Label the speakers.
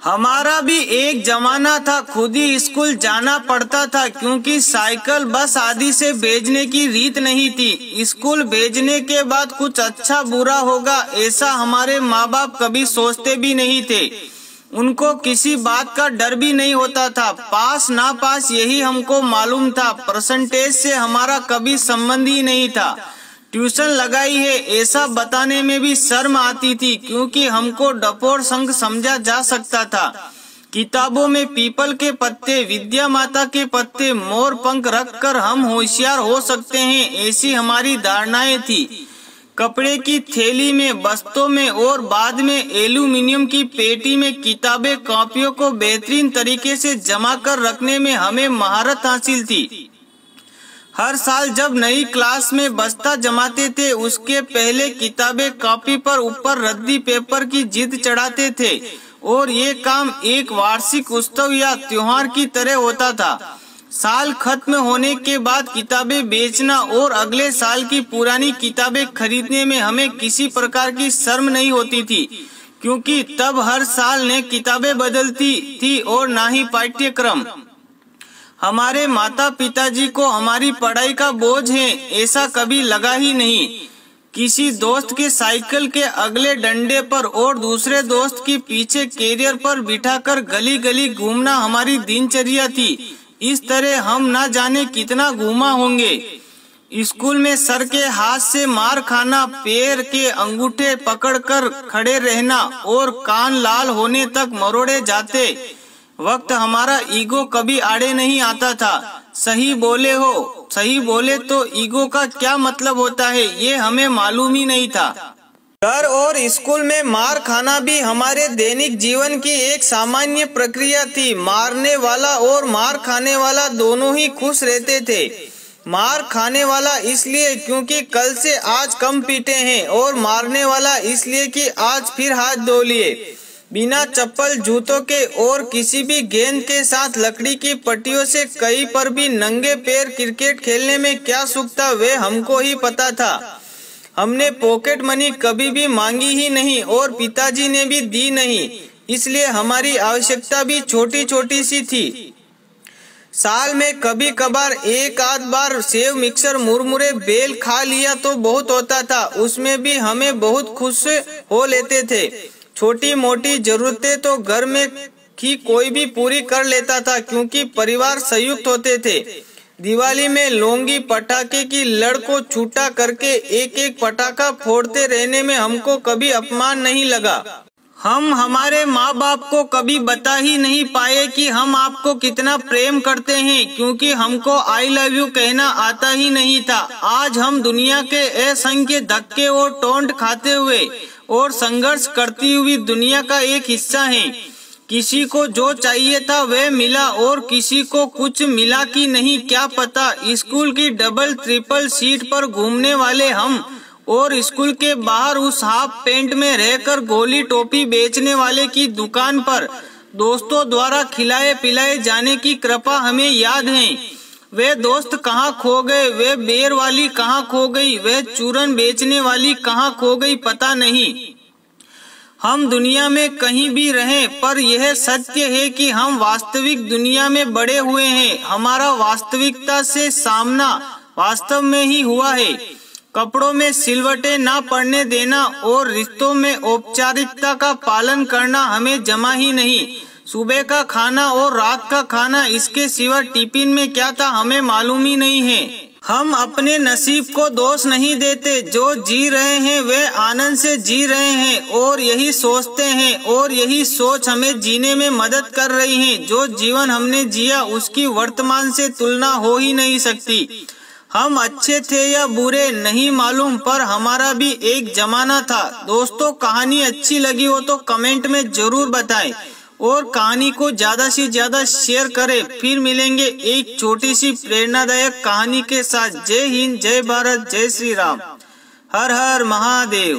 Speaker 1: हमारा भी एक जमाना था, खुद ही स्कूल जाना पड़ता था क्योंकि साइकिल बस आदि से भेजने की रीत नहीं थी। स्कूल भेजने के बाद कुछ अच्छा बुरा होगा ऐसा हमारे माँ बाप कभी सोचते भी नहीं थे। उनको किसी बात का डर भी नहीं होता था, पास ना पास यही हमको मालूम था। परसेंटेज से हमारा कभी संबंध ही नहीं था। ट्यूशन लगाई है ऐसा बताने में भी शर्म आती थी क्योंकि हमको डपोर संघ समझा जा सकता था। किताबों में पीपल के पत्ते, विद्या माता के पत्ते, मोर पंख रखकर हम होशियार हो सकते हैं ऐसी हमारी धारणाएं थी। कपड़े की थैली में, बस्तों में और बाद में एल्यूमिनियम की पेटी में किताबें कॉपियों को बेहतरीन तरीके से जमा कर रखने में हमें महारत हासिल थी। हर साल जब नई क्लास में बस्ता जमाते थे उसके पहले किताबें कॉपी पर ऊपर रद्दी पेपर की जिद चढ़ाते थे और ये काम एक वार्षिक उत्सव या त्योहार की तरह होता था। साल खत्म होने के बाद किताबें बेचना और अगले साल की पुरानी किताबें खरीदने में हमें किसी प्रकार की शर्म नहीं होती थी क्योंकि तब हर साल नई किताबें बदलती थी और ना ही पाठ्यक्रम। हमारे माता पिताजी को हमारी पढ़ाई का बोझ है ऐसा कभी लगा ही नहीं। किसी दोस्त के साइकिल के अगले डंडे पर और दूसरे दोस्त की पीछे कैरियर पर बिठाकर गली गली घूमना हमारी दिनचर्या थी। इस तरह हम ना जाने कितना घूमा होंगे। स्कूल में सर के हाथ से मार खाना, पैर के अंगूठे पकड़कर खड़े रहना और कान लाल होने तक मरोड़े जाते वक्त हमारा ईगो कभी आड़े नहीं आता था। सही बोले तो ईगो का क्या मतलब होता है ये हमें मालूम ही नहीं था। घर और स्कूल में मार खाना भी हमारे दैनिक जीवन की एक सामान्य प्रक्रिया थी। मारने वाला और मार खाने वाला दोनों ही खुश रहते थे। मार खाने वाला इसलिए क्योंकि कल से आज कम पीटे हैं और मारने वाला इसलिए कि आज फिर हाथ धो लिए। बिना चप्पल जूतों के और किसी भी गेंद के साथ लकड़ी की पट्टियों से कहीं पर भी नंगे पैर क्रिकेट खेलने में क्या सुख था वे हमको ही पता था। हमने पॉकेट मनी कभी भी मांगी ही नहीं और पिताजी ने भी दी नहीं, इसलिए हमारी आवश्यकता भी छोटी छोटी सी थी। साल में कभी कभार एक आध बार सेव, मिक्सर, मुरमुरे, बेल खा लिया तो बहुत होता था, उसमें भी हमें बहुत खुश हो लेते थे। छोटी मोटी जरूरतें तो घर में ही कोई भी पूरी कर लेता था क्योंकि परिवार संयुक्त होते थे। दिवाली में लौंगी पटाखे की लड़ को छूटा करके एक एक पटाखा फोड़ते रहने में हमको कभी अपमान नहीं लगा। हम हमारे माँ बाप को कभी बता ही नहीं पाए कि हम आपको कितना प्रेम करते हैं क्योंकि हमको आई लव यू कहना आता ही नहीं था। आज हम दुनिया के असंख्य धक्के और टोंट खाते हुए और संघर्ष करती हुई दुनिया का एक हिस्सा हैं। किसी को जो चाहिए था वह मिला और किसी को कुछ मिला कि नहीं क्या पता। स्कूल की डबल ट्रिपल सीट पर घूमने वाले हम और स्कूल के बाहर उस हाफ पैंट में रहकर गोली टोपी बेचने वाले की दुकान पर दोस्तों द्वारा खिलाए पिलाए जाने की कृपा हमें याद है। वे दोस्त कहाँ खो गए, वे बेर वाली कहाँ खो गई, वे चूरन बेचने वाली कहाँ खो गई पता नहीं। हम दुनिया में कहीं भी रहें पर यह सत्य है कि हम वास्तविक दुनिया में बड़े हुए हैं। हमारा वास्तविकता से सामना वास्तव में ही हुआ है। कपड़ों में सिलवटें ना पड़ने देना और रिश्तों में औपचारिकता का पालन करना हमें जमा ही नहीं। सुबह का खाना और रात का खाना, इसके सिवा टिफिन में क्या था हमें मालूम ही नहीं है। हम अपने नसीब को दोष नहीं देते, जो जी रहे हैं वे आनंद से जी रहे हैं और यही सोचते हैं और यही सोच हमें जीने में मदद कर रही है। जो जीवन हमने जिया उसकी वर्तमान से तुलना हो ही नहीं सकती। हम अच्छे थे या बुरे नहीं मालूम पर हमारा भी एक जमाना था। दोस्तों, कहानी अच्छी लगी हो तो कमेंट में जरूर बताएं और कहानी को ज्यादा से ज्यादा शेयर करें। फिर मिलेंगे एक छोटी सी प्रेरणादायक कहानी के साथ। जय हिंद, जय भारत, जय श्री राम, हर हर महादेव।